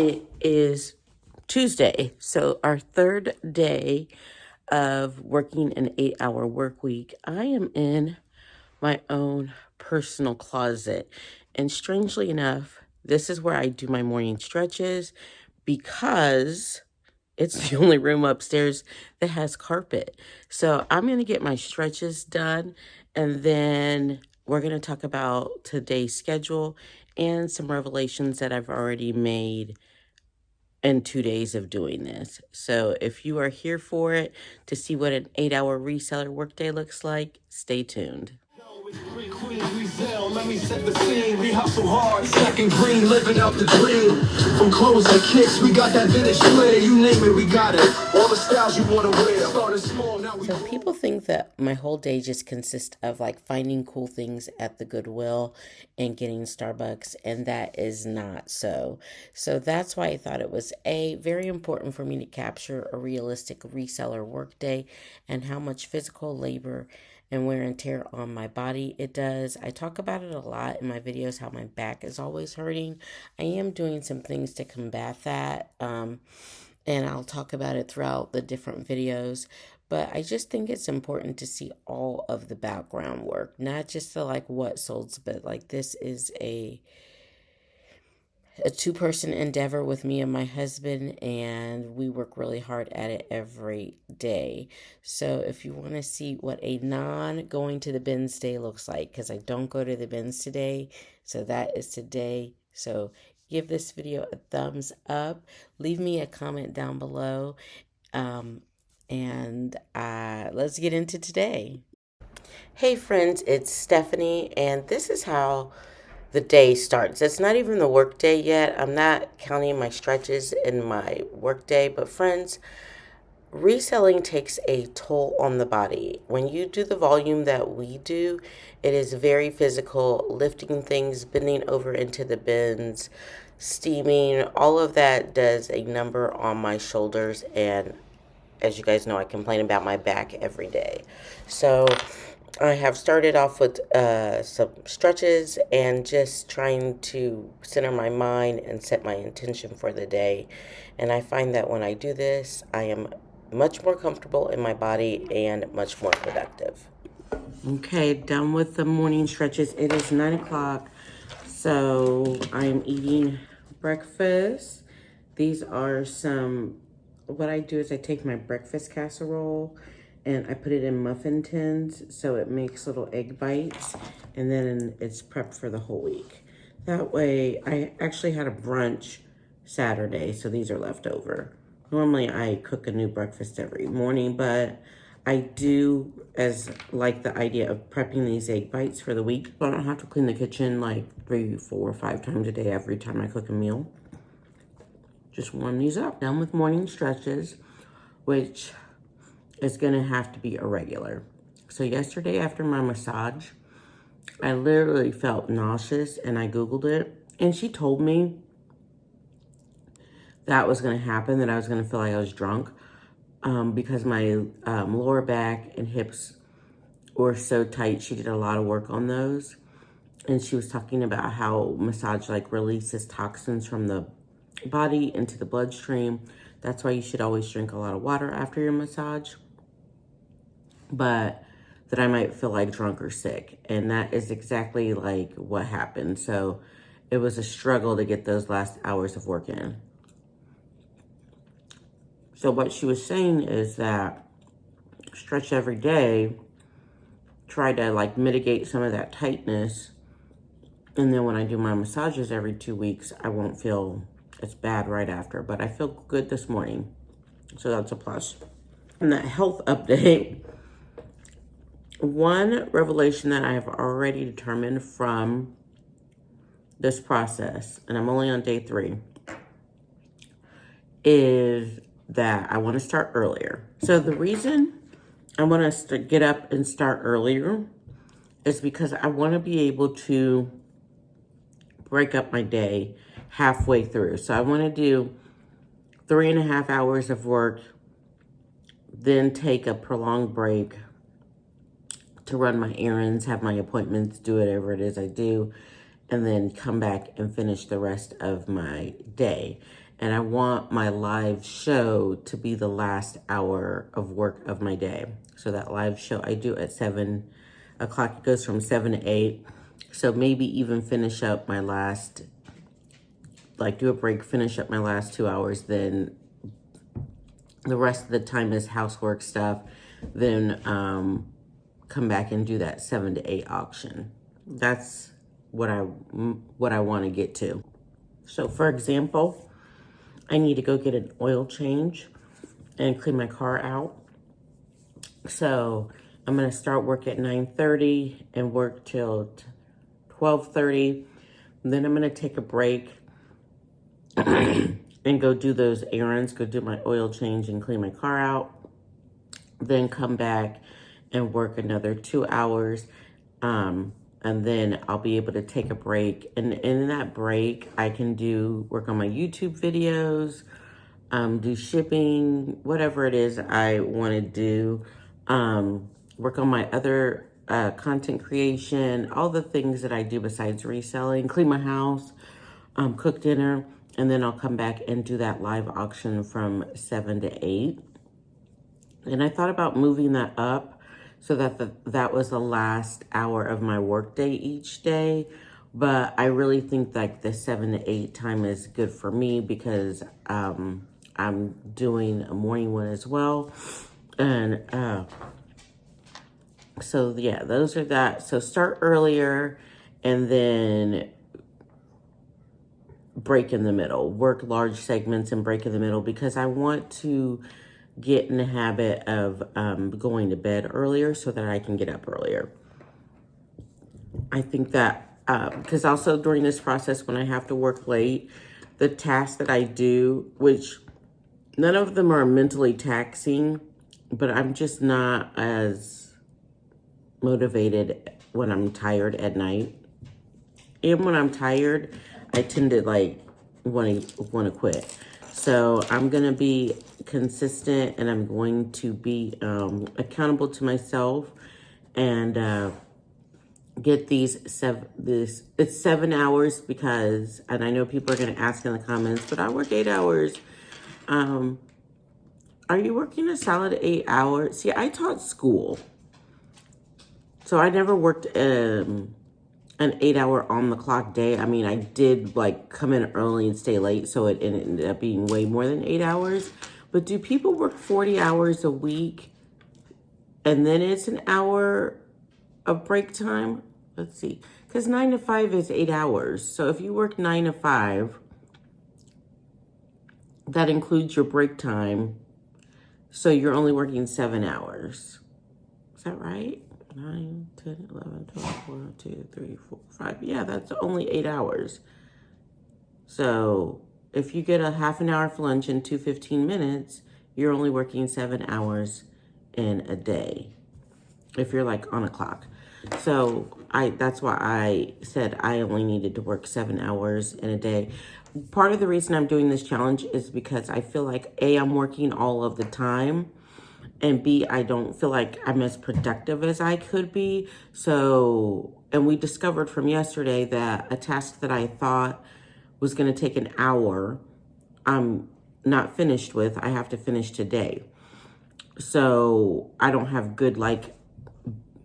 It is Tuesday, so our third day of working an 8-hour work week. I am in my own personal closet, and strangely enough, this is where I do my morning stretches because it's the only room upstairs that has carpet. So I'm going to get my stretches done, and then we're going to talk about today's schedule and some revelations that I've already made in 2 days of doing this. So if you are here for it to see what an 8-hour reseller workday looks like, stay tuned. Let me set the scene. We hustle hard, second green, living out the dream. From clothes and kicks, we got that vintage flair. You name it, we got it. All the styles you want to wear. Started small, now we. So people think that my whole day just consists of like finding cool things at the Goodwill and getting Starbucks, and that is not so. So that's why I thought it was very important for me to capture a realistic reseller workday and how much physical labor and wear and tear on my body it does. I talk about it a lot in my videos, how my back is always hurting. I am doing some things to combat that, and I'll talk about it throughout the different videos. But I just think it's important to see all of the background work, not just the like what sold, but like this is a two-person endeavor with me and my husband, and we work really hard at it every day. So if you want to see what a non-going to the bins day looks like, because I don't go to the bins today, so that is today. So give this video a thumbs up, leave me a comment down below, and let's get into today. Hey friends, it's Stephanie, and this is how the day starts. It's not even the work day yet. I'm not counting my stretches in my work day, but friends, reselling takes a toll on the body. When you do the volume that we do, it is very physical, lifting things, bending over into the bins, steaming, all of that does a number on my shoulders, and as you guys know, I complain about my back every day. So I have started off with some stretches and just trying to center my mind and set my intention for the day. And I find that when I do this, I am much more comfortable in my body and much more productive. Okay, done with the morning stretches. It is 9 o'clock, so I'm eating breakfast. These are what I do is I take my breakfast casserole and I put it in muffin tins so it makes little egg bites, and then it's prepped for the whole week. That way, I actually had a brunch Saturday, so these are left over. Normally I cook a new breakfast every morning, but I do like the idea of prepping these egg bites for the week. So I don't have to clean the kitchen like 3, 4, 5 times a day every time I cook a meal. Just warm these up. Done with morning stretches, which is gonna have to be irregular. So yesterday after my massage, I literally felt nauseous, and I Googled it, and she told me that was gonna happen, that I was gonna feel like I was drunk, because my lower back and hips were so tight. She did a lot of work on those, and she was talking about how massage like releases toxins from the body into the bloodstream. That's why you should always drink a lot of water after your massage. But that I might feel like drunk or sick, and that is exactly like what happened. So it was a struggle to get those last hours of work in. So what she was saying is that stretch every day, try to like mitigate some of that tightness, and then when I do my massages every 2 weeks, I won't feel as bad right after, but I feel good this morning, so that's a plus. And that health update, one revelation that I have already determined from this process, and I'm only on day 3, is that I want to start earlier. So the reason I want to get up and start earlier is because I want to be able to break up my day halfway through. So I want to do 3.5 hours of work, then take a prolonged break to run my errands, have my appointments, do whatever it is I do, and then come back and finish the rest of my day. and I want my live show to be the last hour of work of my day. So that live show I do at 7 o'clock, it goes from 7 to 8. So maybe even finish up my last, like do a break, finish up my last 2 hours, then the rest of the time is housework stuff, then come back and do that 7 to 8 auction. That's what I want to get to. So for example, I need to go get an oil change and clean my car out. So I'm going to start work at 9:30 and work till 12:30. Then I'm going to take a break and go do those errands, go do my oil change and clean my car out. Then come back and work another 2 hours. And then I'll be able to take a break. And in that break, I can work on my YouTube videos, do shipping, whatever it is I want to do, work on my other content creation, all the things that I do besides reselling, clean my house, cook dinner, and then I'll come back and do that live auction from 7 to 8. And I thought about moving that up so that that was the last hour of my workday each day. But I really think like the 7 to 8 time is good for me because I'm doing a morning one as well. And so yeah, those are that. So start earlier and then break in the middle, work large segments and break in the middle, because I want to get in the habit of going to bed earlier so that I can get up earlier. I think that because also during this process when I have to work late, the tasks that I do, which none of them are mentally taxing, but I'm just not as motivated when I'm tired at night. And when I'm tired, I tend to like want to quit. So I'm going to be consistent and I'm going to be accountable to myself and get it's 7 hours because, and I know people are going to ask in the comments, but I work 8 hours. Are you working a solid 8 hours? See, I taught school. So I never worked an 8 hour on the clock day. I mean, I did like come in early and stay late, so it ended up being way more than 8 hours. But do people work 40 hours a week and then it's an hour of break time? Let's see, because 9 to 5 is 8 hours. So if you work 9 to 5, that includes your break time. So you're only working 7 hours. Is that right? 9, 10, 11, 12, 1, 2, 3, 4, 5. Yeah, that's only 8 hours. So if you get a half an hour for lunch and 2 15 minutes, you're only working 7 hours in a day if you're like on a clock. So that's why I said I only needed to work 7 hours in a day. Part of the reason I'm doing this challenge is because I feel like A, I'm working all of the time, and B, I don't feel like I'm as productive as I could be. So, and we discovered from yesterday that a task that I thought was going to take an hour, I'm not finished with. I have to finish today. So I don't have good like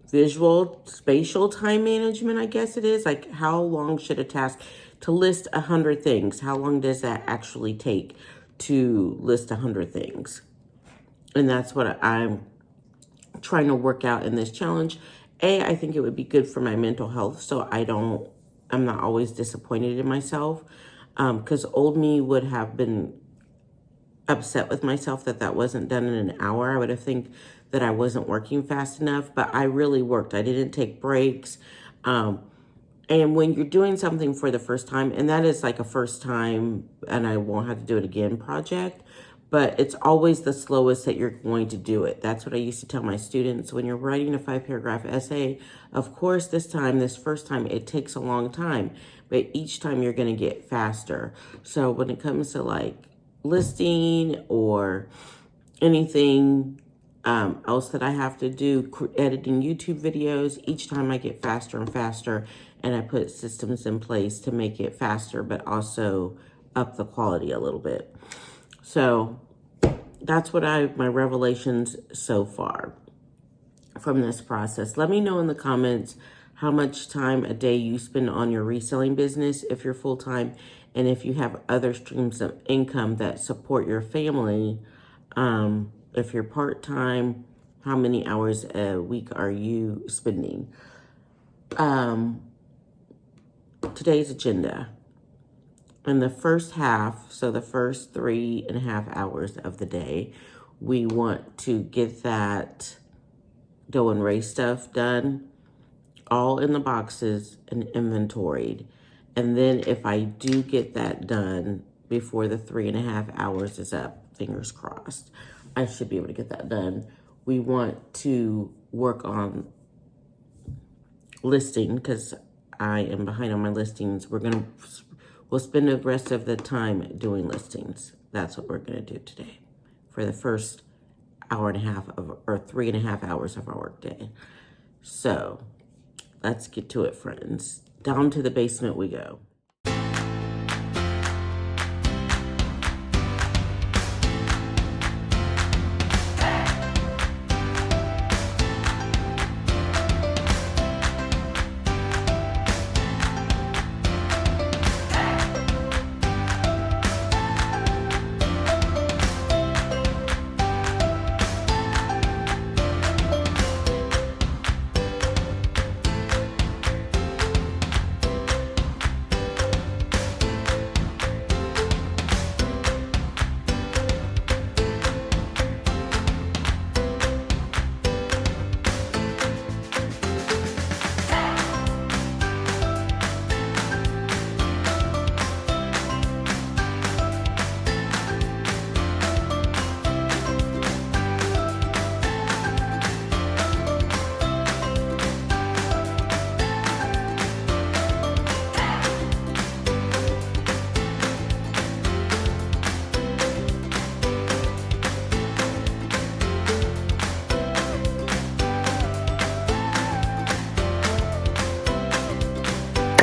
visual spatial time management, I guess it is. Like how long should a task to list 100 things? How long does that actually take to list 100 things? And that's what I'm trying to work out in this challenge. I think it would be good for my mental health so I'm not always disappointed in myself. Because old me would have been upset with myself that wasn't done in an hour. I would have think that I wasn't working fast enough, but I really worked. I didn't take breaks. And when you're doing something for the first time, and that is like a first time, and I won't have to do it again project, but it's always the slowest that you're going to do it. That's what I used to tell my students. When you're writing a 5-paragraph essay, of course, this first time, it takes a long time, but each time you're going to get faster. So when it comes to like listing or anything else that I have to do, editing YouTube videos, each time I get faster and faster, and I put systems in place to make it faster, but also up the quality a little bit. So that's what my revelations so far from this process. Let me know in the comments how much time a day you spend on your reselling business if you're full-time, and if you have other streams of income that support your family. If you're part-time, how many hours a week are you spending? Today's agenda. In the first half, so the first 3.5 hours of the day, we want to get that dough and ray stuff done, all in the boxes and inventoried. And then if I do get that done before the 3.5 hours is up, fingers crossed, I should be able to get that done. We want to work on listing, because I am behind on my listings. We'll spend the rest of the time doing listings. That's what we're gonna do today for the first hour and a half or 3.5 hours of our workday. So let's get to it, friends. Down to the basement we go.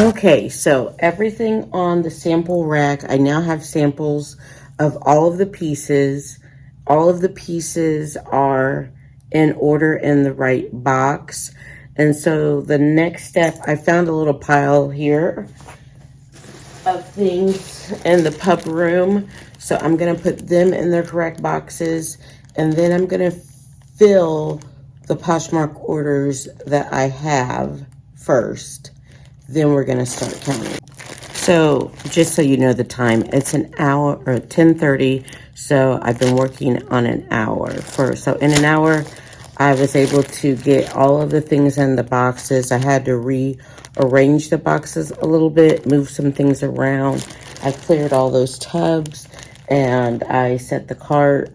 Okay, so everything on the sample rack, I now have samples of all of the pieces. All of the pieces are in order in the right box. And so the next step, I found a little pile here of things in the pub room. So I'm gonna put them in their correct boxes, and then I'm gonna fill the Poshmark orders that I have first. Then we're gonna start counting. So just so you know the time, it's an hour or 10:30. So I've been working on an hour first. So in an hour, I was able to get all of the things in the boxes. I had to rearrange the boxes a little bit, move some things around. I cleared all those tubs and I set the cart.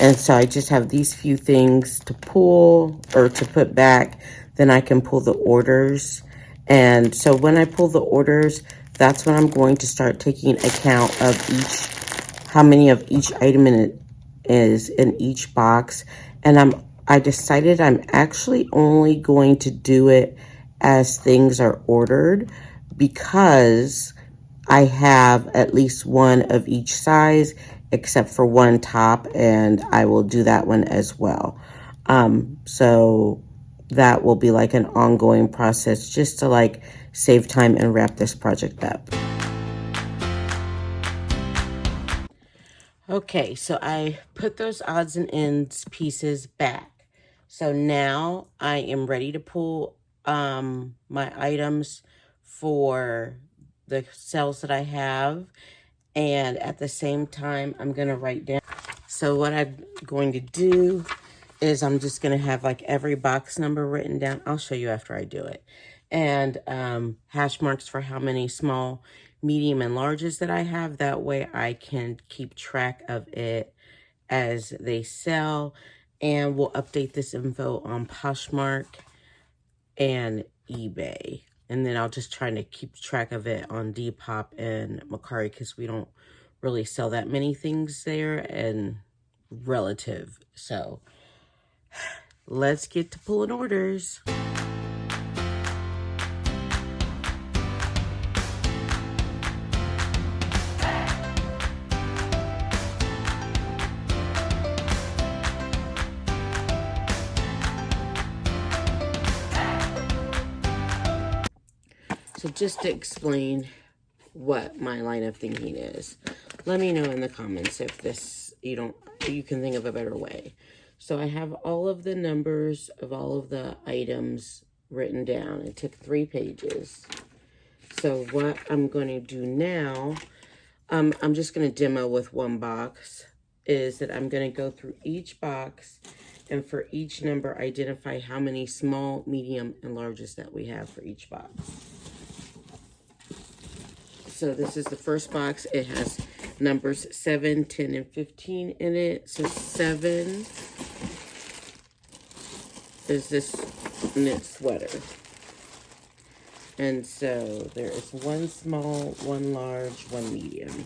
And so I just have these few things to pull or to put back. Then I can pull the orders. And so when I pull the orders, that's when I'm going to start taking account of how many of each item is in each box. And I decided I'm actually only going to do it as things are ordered, because I have at least one of each size except for one top, and I will do that one as well. So that will be like an ongoing process just to like save time and wrap this project up. Okay, so I put those odds and ends pieces back. So now I am ready to pull my items for the sales that I have. And at the same time, I'm going to write down. So what I'm going to do is I'm just going to have like every box number written down. I'll show you after I do it. And hash marks for how many small, medium, and larges that I have. That way I can keep track of it as they sell. And we'll update this info on Poshmark and eBay. And then I'll just try to keep track of it on Depop and Mercari, because we don't really sell that many things there and relative. So let's get to pulling orders. just to explain what my line of thinking is. Let me know in the comments if this, you can think of a better way. So I have all of the numbers of all of the items written down. It took 3 pages. So what I'm going to do now, I'm just going to demo with one box, is that I'm going to go through each box and for each number identify how many small, medium, and largest that we have for each box. So this is the first box. It has numbers 7, 10, and 15 in it. So 7 is this knit sweater. And so there is 1 small, 1 large, 1 medium.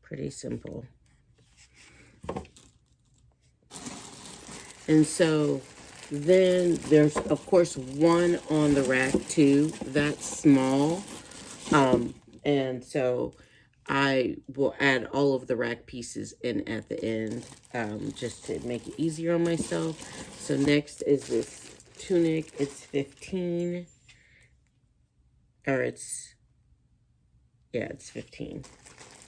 Pretty simple. And so then there's, of course, 1 on the rack too. That's small. And so I will add all of the rack pieces in at the end, just to make it easier on myself. So next is this tunic. It's 15. Or it's 15.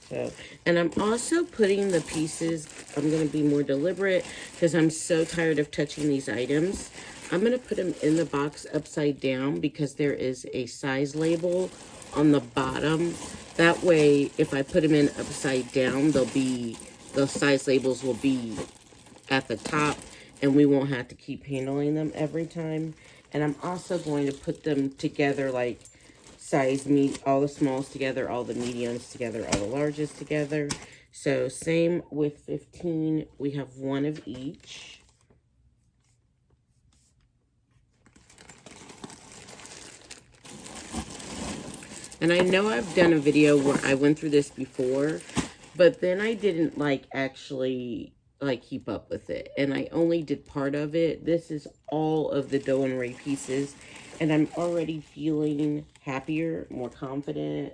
So, and I'm also putting the pieces, I'm going to be more deliberate because I'm so tired of touching these items. I'm going to put them in the box upside down because there is a size label on the bottom. That way, if I put them in upside down, those size labels will be at the top and we won't have to keep handling them every time. And I'm also going to put them together like all the smalls together, all the mediums together, all the larges together. So same with 15, we have 1 of each. And I know I've done a video where I went through this before, but then I didn't actually keep up with it. And I only did part of it. This is all of the dough and ray pieces. And I'm already feeling happier, more confident,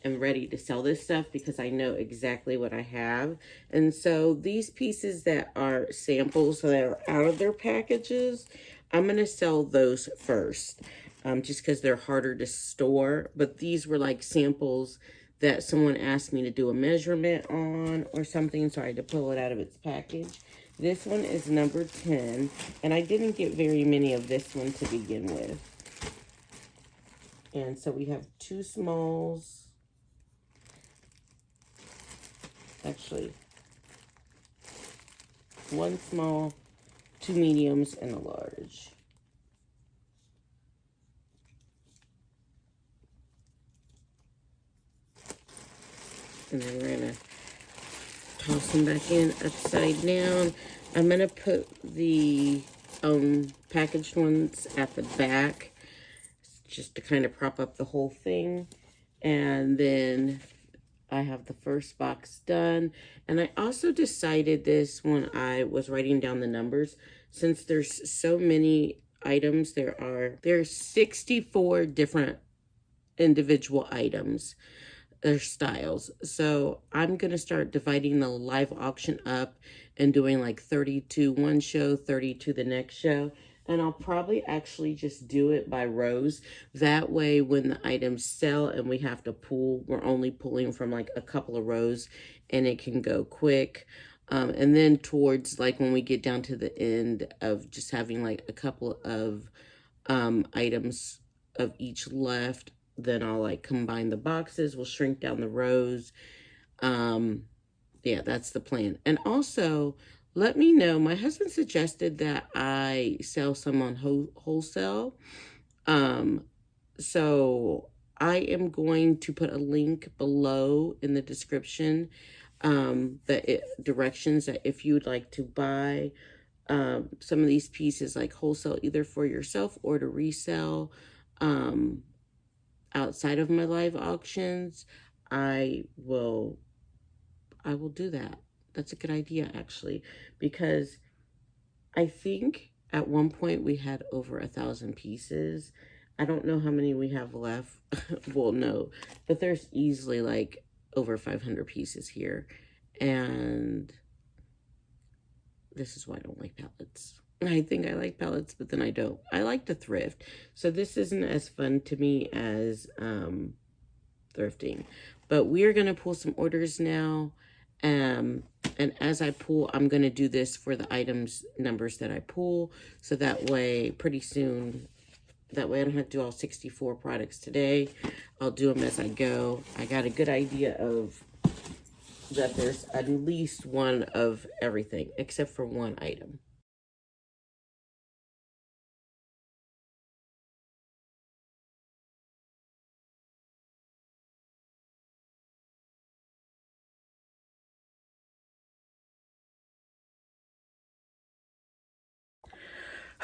and ready to sell this stuff because I know exactly what I have. And so these pieces that are samples that are out of their packages, I'm going to sell those first, just because they're harder to store. But these were like samples that someone asked me to do a measurement on or something, so I had to pull it out of its package. This one is number 10, and I didn't get very many of this one to begin with. And so we have 2 smalls. Actually, 1 small, 2 mediums, and a large. And then we're going to toss them back in upside down. I'm going to put the packaged ones at the back just to kind of prop up the whole thing. And then I have the first box done. And I also decided this when I was writing down the numbers, since there's so many items, there's 64 different individual items or styles. So I'm going to start dividing the live auction up and doing like 32 one show, 32 the next show. And I'll probably actually just do it by rows. That way, when the items sell and we have to pull, we're only pulling from like a couple of rows and it can go quick. And then towards like when we get down to the end of just having like a couple of items of each left, then I'll like combine the boxes. We'll shrink down the rows. Yeah, that's the plan. And also, let me know. My husband suggested that I sell some on wholesale. So I am going to put a link below in the description, directions that if you'd like to buy some of these pieces like wholesale, either for yourself or to resell outside of my live auctions, I will do that. That's a good idea, actually, because I think at one point we had over 1,000 pieces. I don't know how many we have left. Well, no, but there's easily like over 500 pieces here. And This is why I don't like palettes. I think I like palettes, but then I don't. I like to thrift. So this isn't as fun to me as thrifting. But we are going to pull some orders now. Um, and as I pull, I'm going to do this for the items numbers that I pull. So that way, pretty soon, that way I don't have to do all 64 products today. I'll do them as I go. I got a good idea of that there's at least one of everything, except for one item.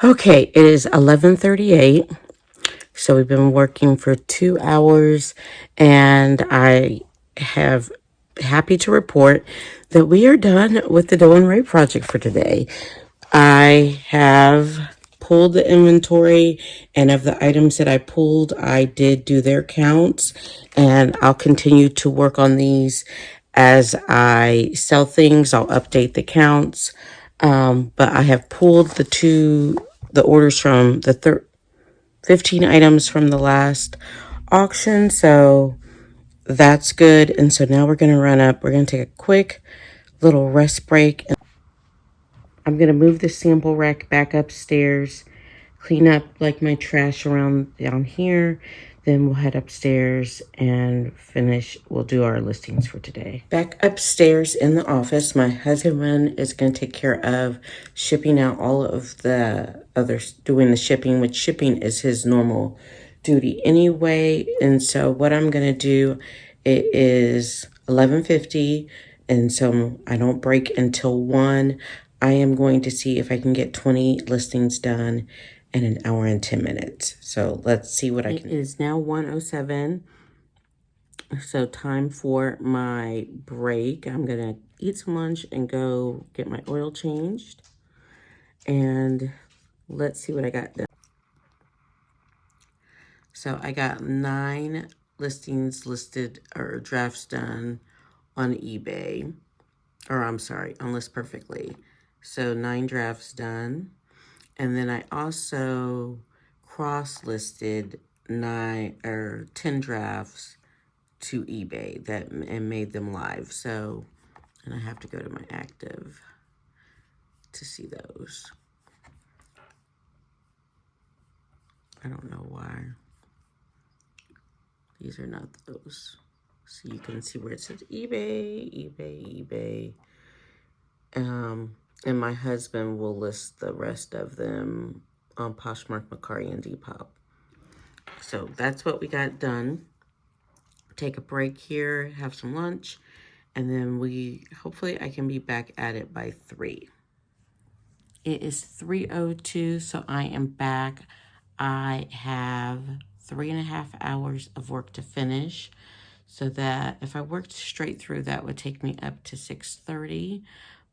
Okay, it is 11:38. So we've been working for 2 hours, and I have happy to report that we are done with the Doe and Ray project for today. I have pulled the inventory, and of the items that I pulled, I did do their counts, and I'll continue to work on these as I sell things. I'll update the counts. But I have pulled the orders from the 15 items from the last auction, so that's good. And so now we're going to run up. We're going to take a quick little rest break. I'm going to move the sample rack back upstairs, clean up like my trash around down here. Then we'll head upstairs and finish. We'll do our listings for today. Back upstairs in the office, my husband is going to take care of shipping out all of the others, doing the shipping, which shipping is his normal duty anyway. And so what I'm going to do, it is 11:50, and so I don't break until 1. I am going to see if I can get 20 listings done in an hour and 10 minutes. So let's see what I can. It is now 1:07. So time for my break. I'm going to eat some lunch and go get my oil changed. And let's see what I got done. So I got 9 listings listed or drafts done on eBay. Or I'm sorry, on List Perfectly. So 9 drafts done. And then I also cross-listed 10 drafts to eBay and made them live. So, and I have to go to my active to see those. I don't know why. These are not those. So you can see where it says eBay. And my husband will list the rest of them on Poshmark, Mercari, and Depop. So that's what we got done. Take a break here, have some lunch, and then hopefully I can be back at it by 3. It is 3:02, so I am back. I have 3.5 hours of work to finish, so that if I worked straight through, that would take me up to 6:30.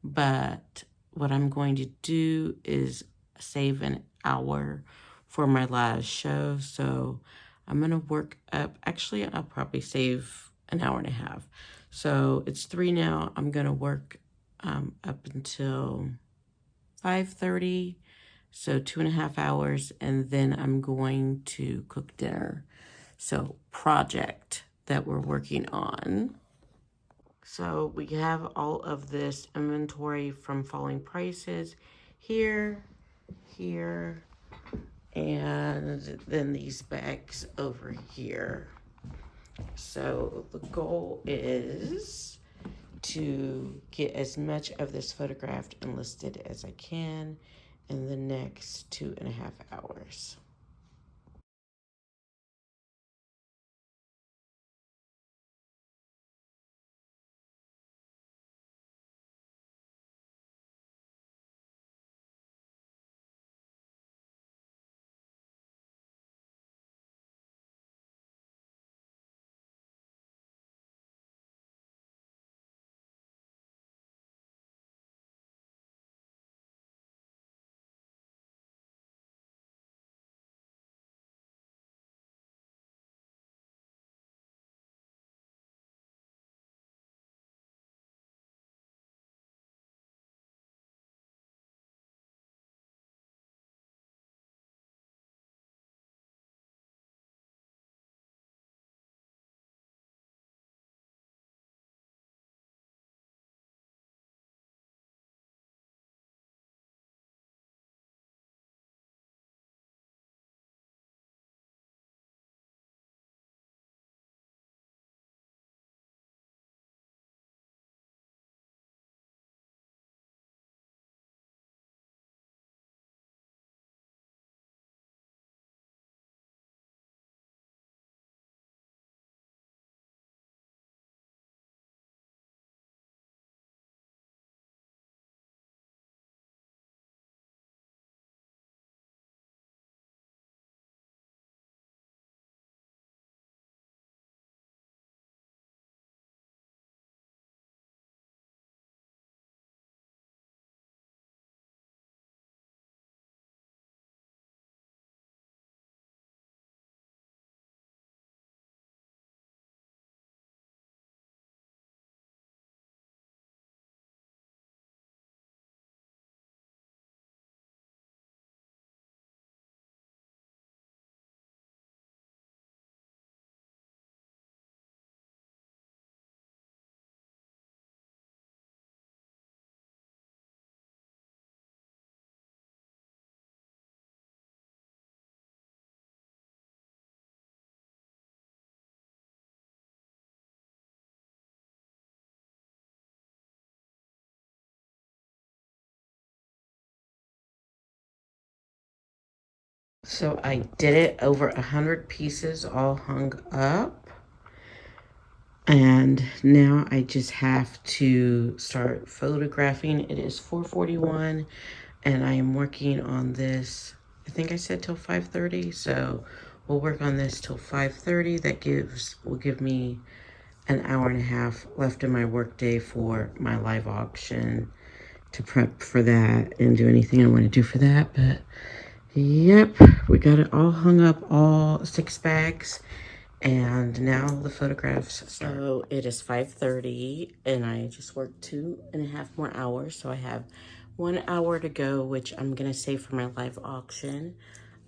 But what I'm going to do is save an hour for my last show. So I'm going to work up. Actually, I'll probably save an hour and a half. So it's 3 now. I'm going to work up until 5:30. So 2.5 hours. And then I'm going to cook dinner. So project that we're working on. So we have all of this inventory from falling prices here, and then these bags over here. So the goal is to get as much of this photographed and listed as I can in the next 2.5 hours. So I did it, over 100 pieces all hung up. And now I just have to start photographing. It is 4:41 and I am working on this. I think I said till 5:30. So we'll work on this till 5:30. That will give me an hour and a half left in my workday for my live auction to prep for that and do anything I want to do for that. But yep, we got it all hung up, all 6 bags. And now the photographs start. So it is 5:30 and I just worked 2.5 more hours. So I have 1 hour to go, which I'm gonna save for my live auction.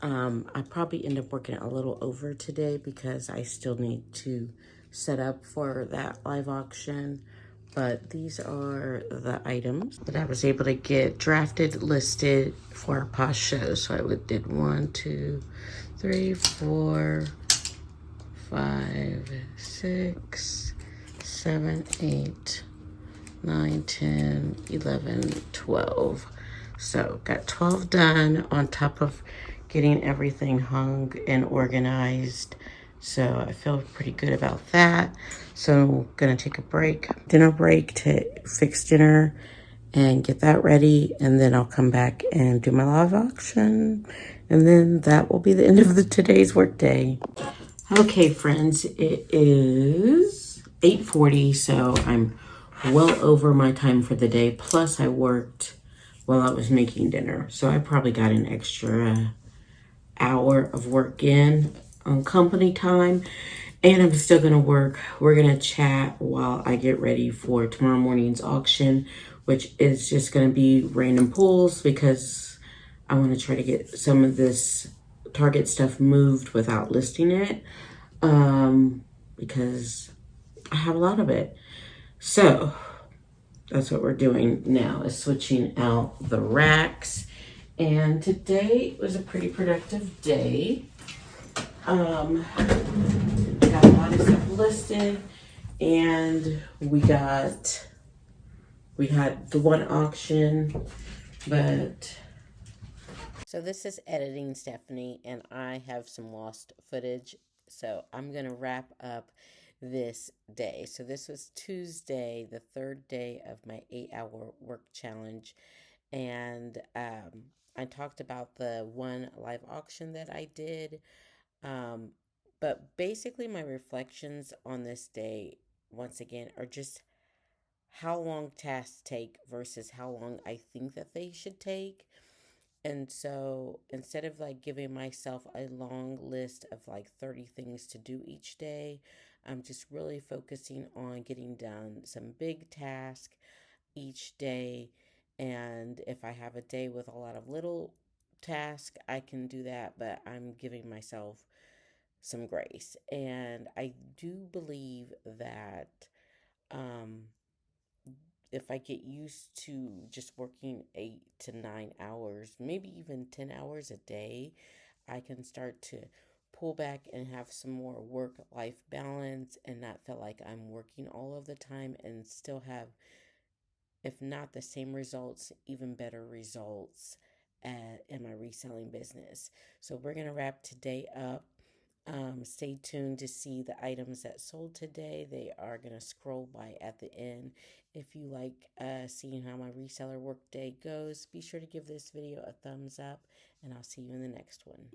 I probably end up working a little over today because I still need to set up for that live auction. But these are the items that I was able to get drafted, listed for our Posh show. So I did 1, 2, 3, 4, 5, 6, 7, 8, 9, 10, 11, 12. So got 12 done on top of getting everything hung and organized. So I feel pretty good about that. So gonna take a dinner break to fix dinner and get that ready. And then I'll come back and do my live auction. And then that will be the end of today's work day. Okay, friends, it is 8:40, so I'm well over my time for the day. Plus, I worked while I was making dinner, so I probably got an extra hour of work in on company time, and I'm still gonna work. We're gonna chat while I get ready for tomorrow morning's auction, which is just gonna be random pulls because I want to try to get some of this Target stuff moved without listing it, because I have a lot of it. So that's what we're doing now, is switching out the racks. And today was a pretty productive day. Got a lot of stuff listed, and we had the one auction, but so this is editing Stephanie, and I have some lost footage. So I'm going to wrap up this day. So this was Tuesday, the 3rd day of my 8-hour work challenge. And I talked about the one live auction that I did. But basically my reflections on this day, once again, are just how long tasks take versus how long I think that they should take. And so instead of like giving myself a long list of like 30 things to do each day, I'm just really focusing on getting done some big tasks each day. And if I have a day with a lot of little tasks, I can do that, but I'm giving myself some grace. And I do believe that if I get used to just working 8 to 9 hours, maybe even 10 hours a day, I can start to pull back and have some more work-life balance and not feel like I'm working all of the time, and still have, if not the same results, even better results in my reselling business. So we're going to wrap today up. Stay tuned to see the items that sold today. They are going to scroll by at the end. If you like seeing how my reseller workday goes, be sure to give this video a thumbs up, and I'll see you in the next one.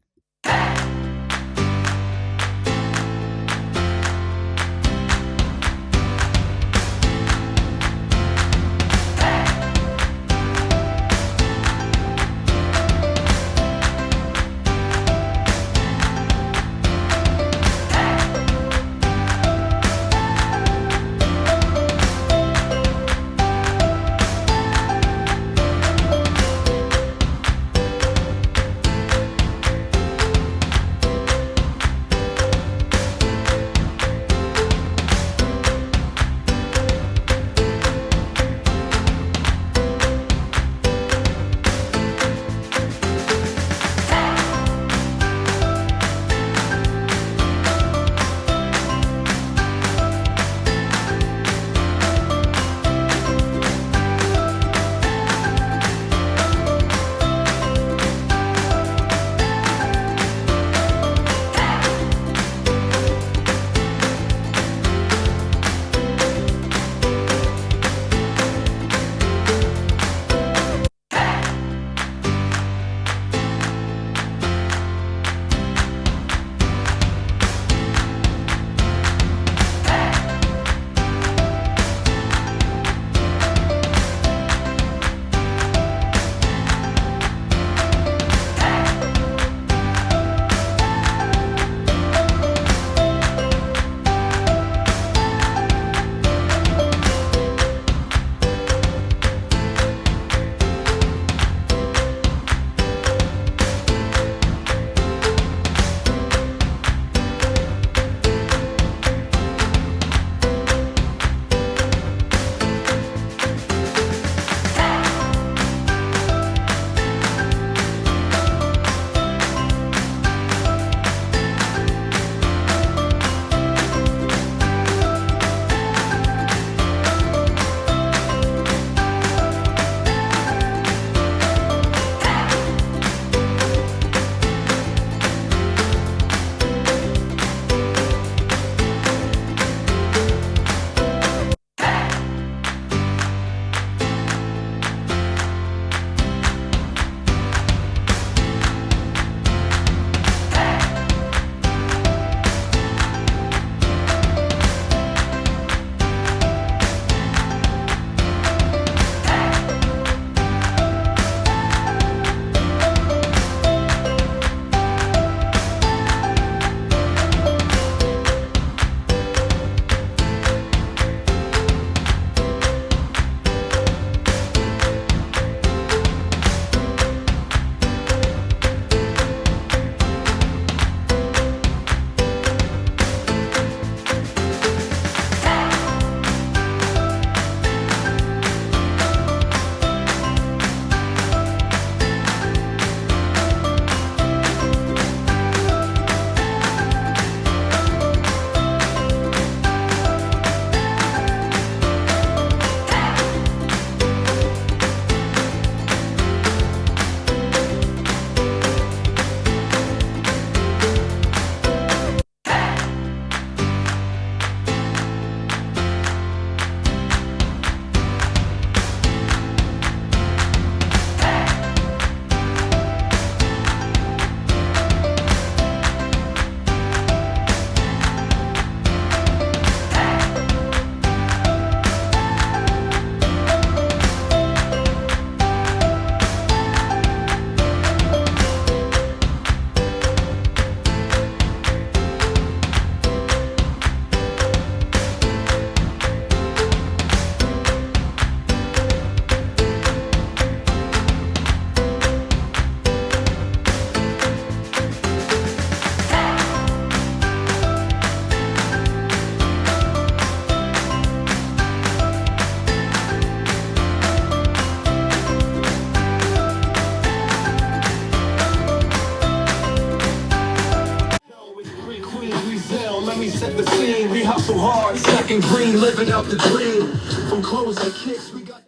the scene. We hustle hard, second green, living out the dream. From clothes and kicks, we